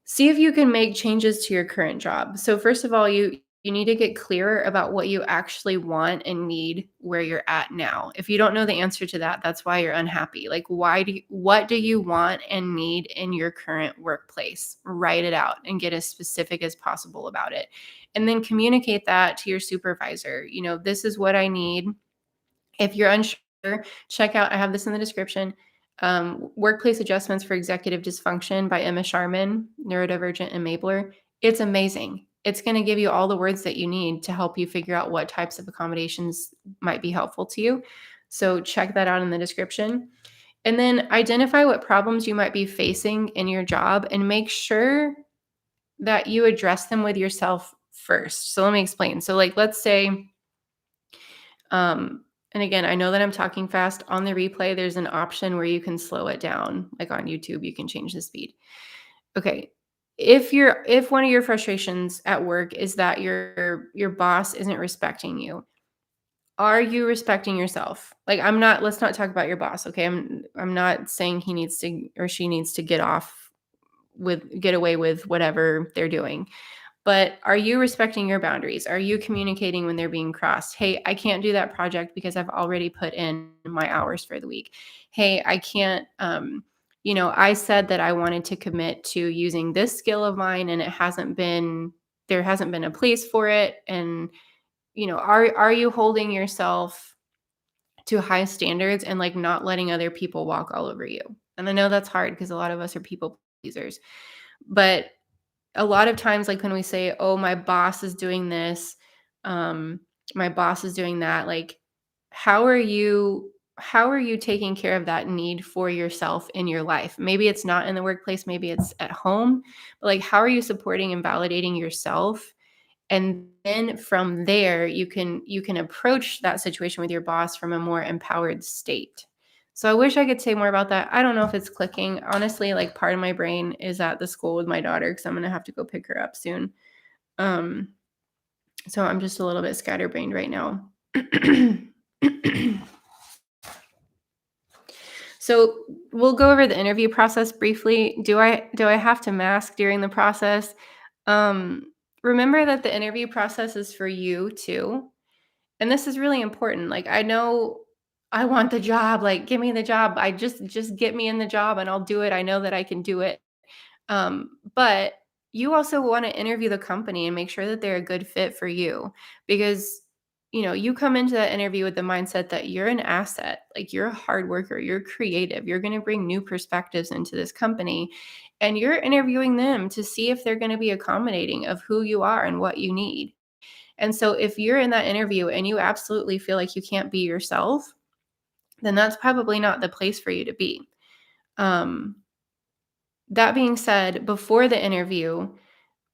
see if you can make changes to your current job. So first of all, you need to get clearer about what you actually want and need where you're at now. If you don't know the answer to that, that's why you're unhappy. Like what do you want and need in your current workplace? Write it out and get as specific as possible about it. And then communicate that to your supervisor. This is what I need. If you're unsure, check out, I have this in the description, Workplace Adjustments for Executive Dysfunction by Emma Sharman, neurodivergent enabler. It's amazing. It's going to give you all the words that you need to help you figure out what types of accommodations might be helpful to you. So check that out in the description. And then identify what problems you might be facing in your job and make sure that you address them with yourself first. So let me explain. So like, let's say, and again, I know that I'm talking fast. On the replay, there's an option where you can slow it down. Like on YouTube, you can change the speed. Okay. If one of your frustrations at work is that your boss isn't respecting you, are you respecting yourself? Like, let's not talk about your boss, okay? I'm not saying he needs to or she needs to get away with whatever they're doing. But are you respecting your boundaries? Are you communicating when they're being crossed? Hey, I can't do that project because I've already put in my hours for the week. Hey, I can't, I said that I wanted to commit to using this skill of mine and there hasn't been a place for it. And, are you holding yourself to high standards and like not letting other people walk all over you? And I know that's hard because a lot of us are people pleasers, but a lot of times, like when we say, oh, my boss is doing this, my boss is doing that, like, how are you taking care of that need for yourself in your life? Maybe it's not in the workplace, maybe it's at home, but like, how are you supporting and validating yourself? And then from there, you can approach that situation with your boss from a more empowered state. So I wish I could say more about that. I don't know if it's clicking. Honestly, like part of my brain is at the school with my daughter because I'm gonna have to go pick her up soon. Um, so I'm just a little bit scatterbrained right now. So we'll go over the interview process briefly. Do I have to mask during the process? Um, Remember that the interview process is for you too. And this is really important. Like, I know I want the job, like give me the job. I just get me in the job and I'll do it. I know that I can do it. But you also want to interview the company and make sure that they're a good fit for you because you come into that interview with the mindset that you're an asset, like you're a hard worker, you're creative, you're going to bring new perspectives into this company, and you're interviewing them to see if they're going to be accommodating of who you are and what you need. And so if you're in that interview and you absolutely feel like you can't be yourself, then that's probably not the place for you to be. Um, that being said, before the interview,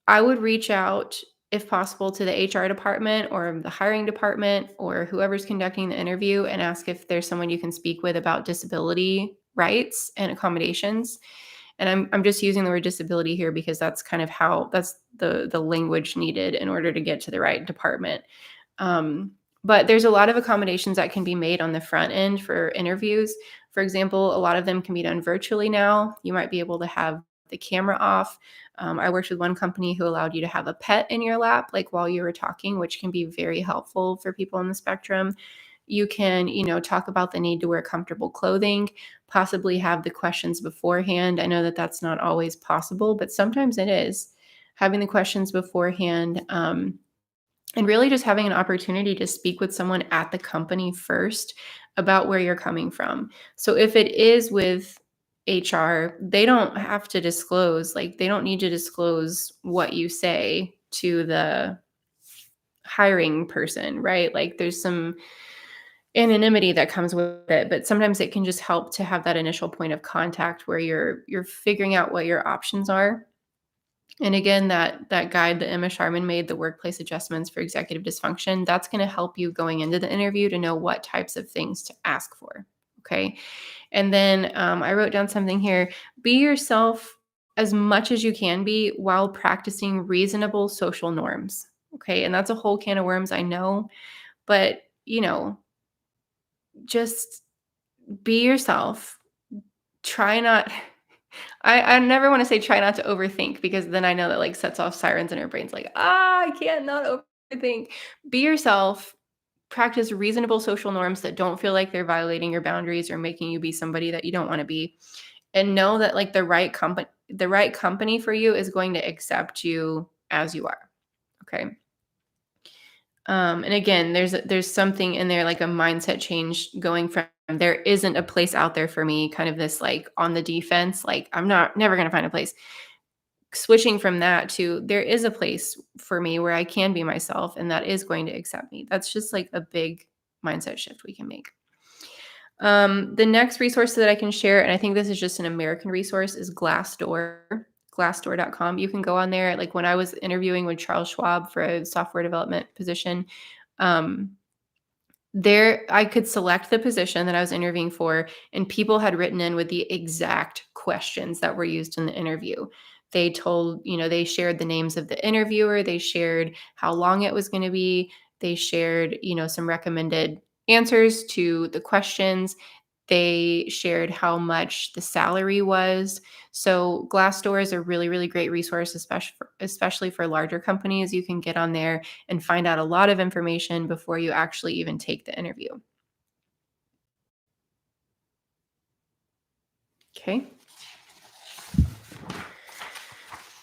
I would reach out, if possible, to the HR department or the hiring department or whoever's conducting the interview and ask if there's someone you can speak with about disability rights and accommodations. And I'm just using the word disability here because that's kind of that's the language needed in order to get to the right department. But there's a lot of accommodations that can be made on the front end for interviews. For example, a lot of them can be done virtually now. You might be able to have the camera off. I worked with one company who allowed you to have a pet in your lap, like while you were talking, which can be very helpful for people on the spectrum. You can, talk about the need to wear comfortable clothing, possibly have the questions beforehand. I know that that's not always possible, but sometimes it is. Having the questions beforehand, and really just having an opportunity to speak with someone at the company first about where you're coming from. So if it is with HR, they don't have to disclose, like they don't need to disclose what you say to the hiring person, right? Like there's some anonymity that comes with it, but sometimes it can just help to have that initial point of contact where you're figuring out what your options are. And again, that guide that Emma Sharman made, the workplace adjustments for executive dysfunction, that's going to help you going into the interview to know what types of things to ask for. Okay. And then I wrote down something here: be yourself as much as you can be while practicing reasonable social norms. Okay. And that's a whole can of worms, I know, but just be yourself. Try not I never want to say try not to overthink, because then I know that like sets off sirens in our brains like, I can't not overthink. Be yourself, practice reasonable social norms that don't feel like they're violating your boundaries or making you be somebody that you don't want to be. And know that like the right company for you is going to accept you as you are. Okay. And again, there's something in there, like a mindset change, going from there isn't a place out there for me, kind of this like on the defense, like I'm not never going to find a place, switching from that to there is a place for me where I can be myself and that is going to accept me. That's just like a big mindset shift we can make. The next resource that I can share, and I think this is just an American resource, is Glassdoor.com. You can go on there. Like when I was interviewing with Charles Schwab for a software development position, um, there I could select the position that I was interviewing for, and people had written in with the exact questions that were used in the interview. They shared the names of the interviewer, they shared how long it was going to be, they shared, some recommended answers to the questions. They shared how much the salary was. So Glassdoor is a really, really great resource, especially for larger companies. You can get on there and find out a lot of information before you actually even take the interview. Okay.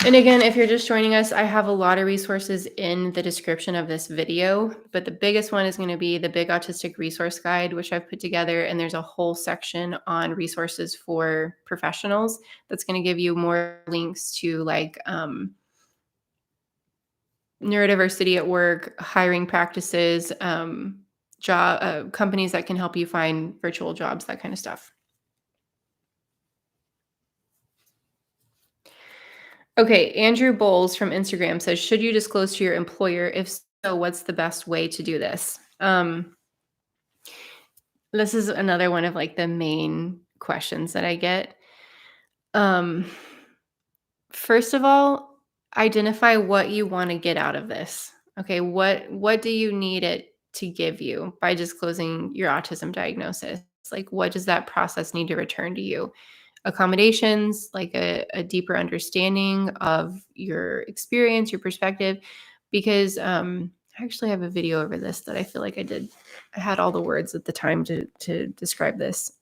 And again, if you're just joining us, I have a lot of resources in the description of this video, but the biggest one is going to be the Big Autistic Resource Guide, which I've put together. And there's a whole section on resources for professionals that's going to give you more links to like neurodiversity at work, hiring practices, job companies that can help you find virtual jobs, that kind of stuff. Okay, Andrew Bowles from Instagram says, should you disclose to your employer? If so, what's the best way to do this? This is another one of like the main questions that I get. Um, First of all, identify what you want to get out of this. Okay, what do you need it to give you by disclosing your autism diagnosis? Like, what does that process need to return to you? Accommodations, like a deeper understanding of your experience, your perspective, because I actually have a video over this that I feel like I had all the words at the time to describe this.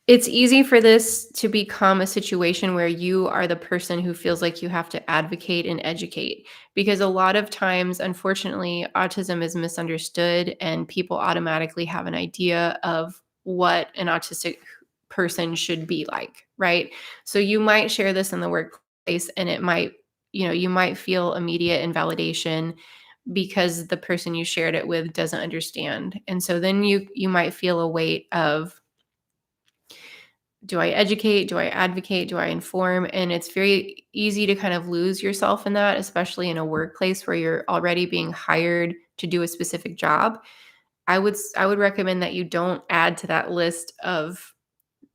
It's easy for this to become a situation where you are the person who feels like you have to advocate and educate, because a lot of times, unfortunately, autism is misunderstood and people automatically have an idea of what an autistic person should be like, right? So you might share this in the workplace and it might, you might feel immediate invalidation because the person you shared it with doesn't understand. And so then you might feel a weight of, do I educate? Do I advocate? Do I inform? And it's very easy to kind of lose yourself in that, especially in a workplace where you're already being hired to do a specific job. I would recommend that you don't add to that list of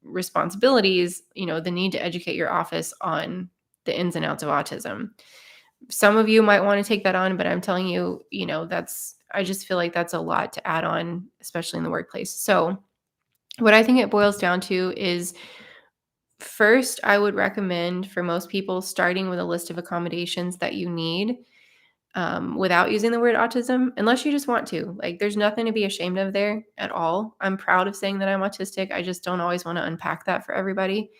responsibilities, the need to educate your office on the ins and outs of autism. Some of you might want to take that on, but I'm telling you, that's I just feel like that's a lot to add on, especially in the workplace. So, what I think it boils down to is, first, I would recommend for most people starting with a list of accommodations that you need, without using the word autism, unless you just want to. Like, there's nothing to be ashamed of there at all. I'm proud of saying that I'm autistic. I just don't always want to unpack that for everybody.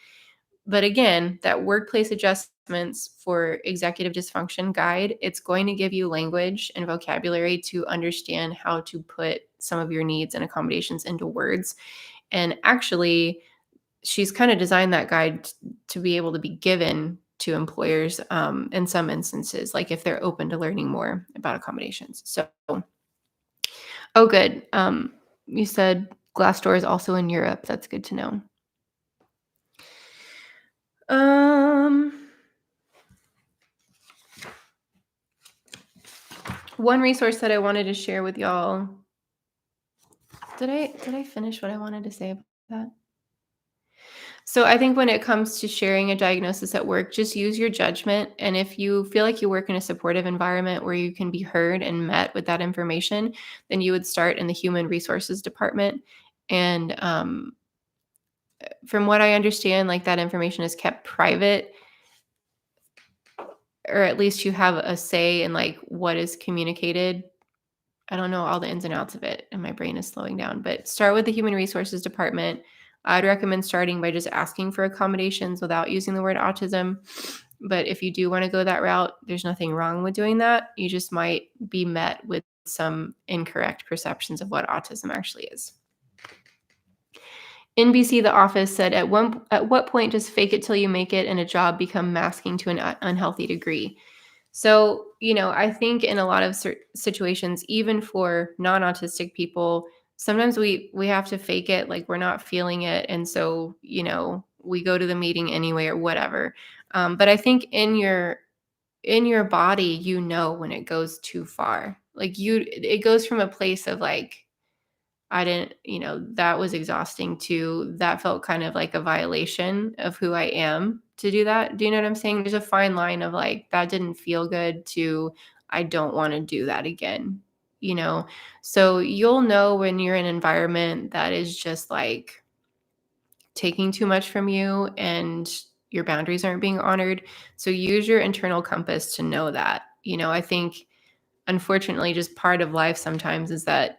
But again, that workplace adjustments for executive dysfunction guide, it's going to give you language and vocabulary to understand how to put some of your needs and accommodations into words. And actually, she's kind of designed that guide to be able to be given to employers, in some instances, like if they're open to learning more about accommodations. So, oh, good. You said Glassdoor is also in Europe. That's good to know. Um, One resource that I wanted to share with y'all. Did I finish what I wanted to say about that? So I think when it comes to sharing a diagnosis at work, just use your judgment. And if you feel like you work in a supportive environment where you can be heard and met with that information, then you would start in the human resources department. And from what I understand, like, that information is kept private, or at least you have a say in like what is communicated. I don't know all the ins and outs of it, and my brain is slowing down, but start with the human resources department. I'd recommend starting by just asking for accommodations without using the word autism. But if you do want to go that route, there's nothing wrong with doing that. You just might be met with some incorrect perceptions of what autism actually is. NBC The Office said, at what point does fake it till you make it in a job become masking to an unhealthy degree? So, I think in a lot of situations, even for non-autistic people, sometimes we have to fake it, like we're not feeling it, and so, we go to the meeting anyway or whatever. But I think in your body, when it goes too far. Like, it goes from a place of like, I didn't, that was exhausting, to that felt kind of like a violation of who I am to do that. Do you know what I'm saying? There's a fine line of like, that didn't feel good, to I don't want to do that again, you know? So you'll know when you're in an environment that is just like taking too much from you and your boundaries aren't being honored. So use your internal compass to know that. I think, unfortunately, just part of life sometimes is that,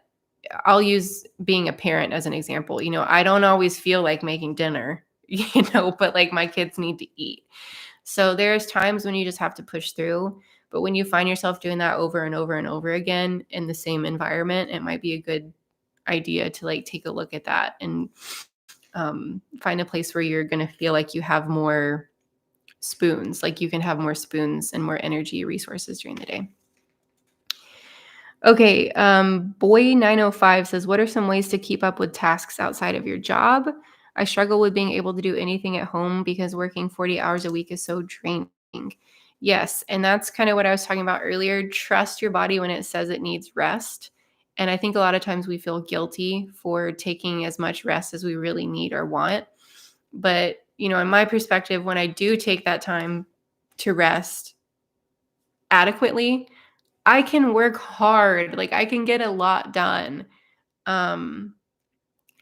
I'll use being a parent as an example. I don't always feel like making dinner, but like my kids need to eat. So there's times when you just have to push through. But when you find yourself doing that over and over and over again in the same environment, it might be a good idea to like take a look at that and, find a place where you're going to feel like you have more spoons, like you can have more spoons and more energy resources during the day. Okay, Boy905 says, what are some ways to keep up with tasks outside of your job? I struggle with being able to do anything at home because working 40 hours a week is so draining. Yes, and that's kind of what I was talking about earlier. Trust your body when it says it needs rest. And I think a lot of times we feel guilty for taking as much rest as we really need or want. But, in my perspective, when I do take that time to rest adequately, I can work hard, like, I can get a lot done. Um,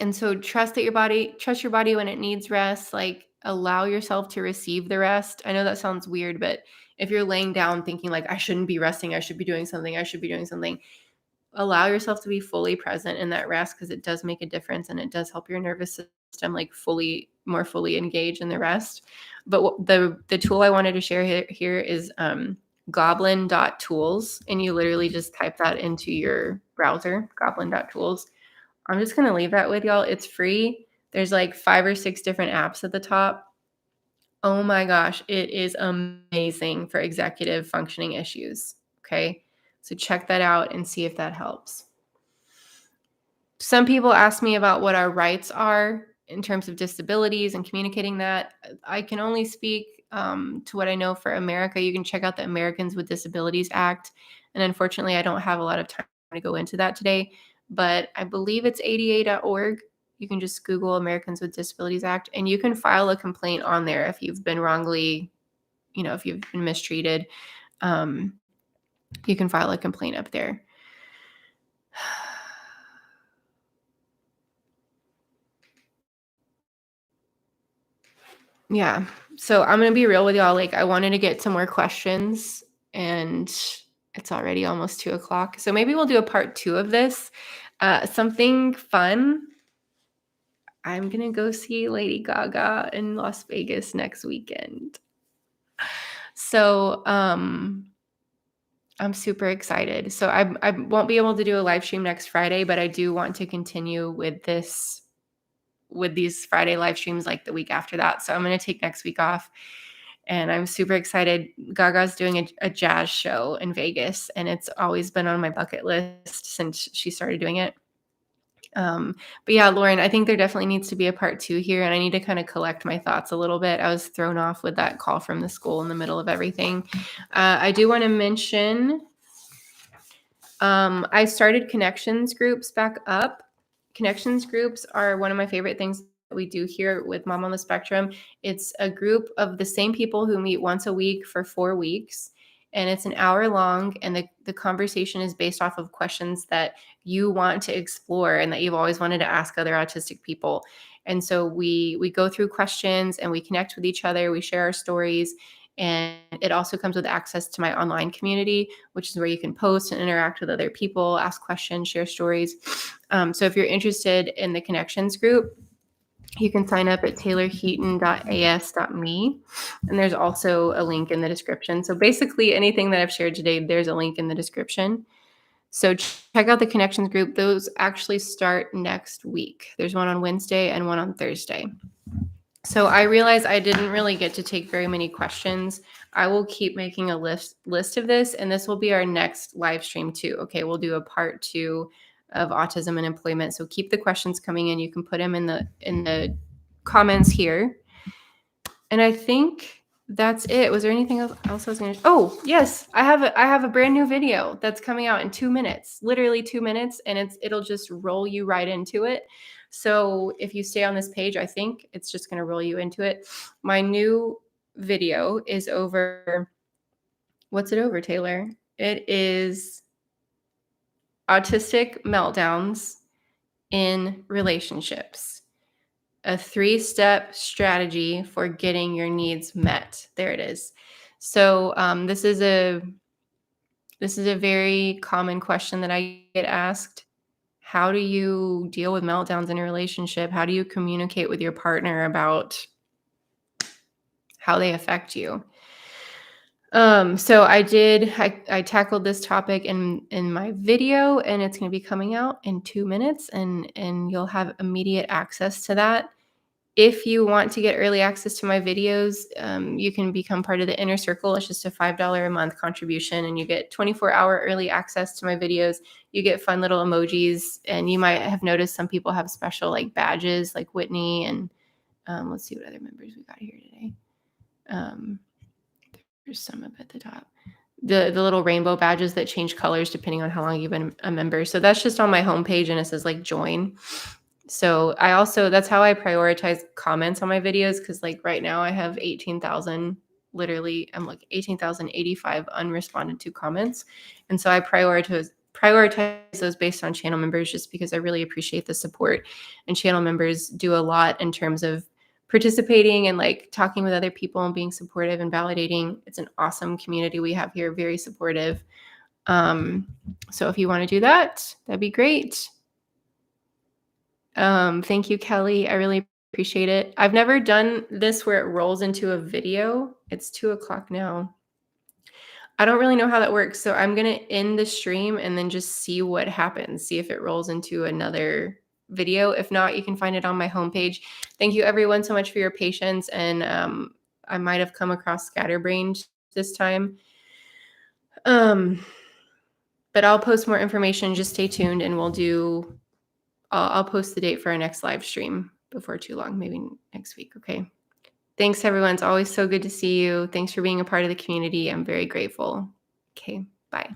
and so trust your body when it needs rest, like, allow yourself to receive the rest. I know that sounds weird, but if you're laying down thinking like, "I shouldn't be resting, I should be doing something, I should be doing something," allow yourself to be fully present in that rest, because it does make a difference and it does help your nervous I'm like more fully engaged in the rest. But the tool I wanted to share here is goblin.tools, and you literally just type that into your browser, goblin.tools. I'm just going to leave that with y'all. It's free. There's like 5 or 6 different apps at the top. Oh my gosh, it is amazing for executive functioning issues. Okay. So check that out and see if that helps. Some people ask me about what our rights are in terms of disabilities and communicating that. I can only speak to what I know for America. You can check out the Americans with Disabilities Act. And unfortunately, I don't have a lot of time to go into that today, but I believe it's ada.org. You can just Google Americans with Disabilities Act, and you can file a complaint on there if you've been wrongly, if you've been mistreated. You can file a complaint up there. Yeah. So I'm going to be real with y'all. Like, I wanted to get some more questions, and it's already almost 2:00. So maybe we'll do a part 2 of this. Something fun. I'm going to go see Lady Gaga in Las Vegas next weekend. So, I'm super excited. So I won't be able to do a live stream next Friday, but I do want to continue with these Friday live streams like the week after that. So I'm going to take next week off, and I'm super excited. Gaga's doing a jazz show in Vegas, and it's always been on my bucket list since she started doing it. But yeah, Lauren, I think there definitely needs to be a part 2 here, and I need to kind of collect my thoughts a little bit. I was thrown off with that call from the school in the middle of everything. I do want to mention, I started connections groups back up. Connections groups are one of my favorite things that we do here with Mom on the Spectrum. It's a group of the same people who meet once a week for 4 weeks, and it's an hour long, and the conversation is based off of questions that you want to explore and that you've always wanted to ask other autistic people. And so we go through questions, and we connect with each other, we share our stories, and it also comes with access to my online community, which is where you can post and interact with other people, ask questions, share stories. So if you're interested in the connections group, you can sign up at taylorheaton.as.me. And there's also a link in the description. So basically anything that I've shared today, there's a link in the description. So check out the connections group. Those actually start next week. There's one on Wednesday and one on Thursday. So I realized I didn't really get to take very many questions. I will keep making a list of this, and this will be our next live stream too. Okay, we'll do a part 2 of autism and employment. So keep the questions coming in. You can put them in the comments here. And I think that's it. Was there anything else I was going to? Oh, yes, I have a brand new video that's coming out in 2 minutes, literally 2 minutes, and it'll just roll you right into it. So if you stay on this page, I think it's just going to roll you into it. My new video is over. What's it over, Taylor? It is autistic meltdowns in relationships. A 3-step strategy for getting your needs met. There it is. So this is a very common question that I get asked. How do you deal with meltdowns in a relationship? How do you communicate with your partner about how they affect you? So I tackled this topic in my video, and it's going to be coming out in 2 minutes, and you'll have immediate access to that. If you want to get early access to my videos, you can become part of the Inner Circle. It's just a $5 a month contribution, and you get 24-hour early access to my videos. You get fun little emojis, and you might have noticed some people have special like badges, like Whitney, and let's see what other members we got here today. There's some up at the top. The little rainbow badges that change colors depending on how long you've been a member. So that's just on my homepage, and it says like join. So that's how I prioritize comments on my videos, because like right now I have 18,000, literally I'm like 18,085 unresponded to comments. And so I prioritize those based on channel members, just because I really appreciate the support, and channel members do a lot in terms of participating and like talking with other people and being supportive and validating. It's an awesome community we have here, very supportive. So if you want to do that, that'd be great. Thank you, Kelly. I really appreciate it. I've never done this where it rolls into a video. It's 2 o'clock now. I don't really know how that works, so I'm gonna end the stream and then just see what happens, see if it rolls into another video. If not, you can find it on my homepage. Thank you everyone so much for your patience, and I might have come across scatterbrained this time. But I'll post more information. Just stay tuned, and I'll post the date for our next live stream before too long, maybe next week. Okay. Thanks, everyone. It's always so good to see you. Thanks for being a part of the community. I'm very grateful. Okay. Bye.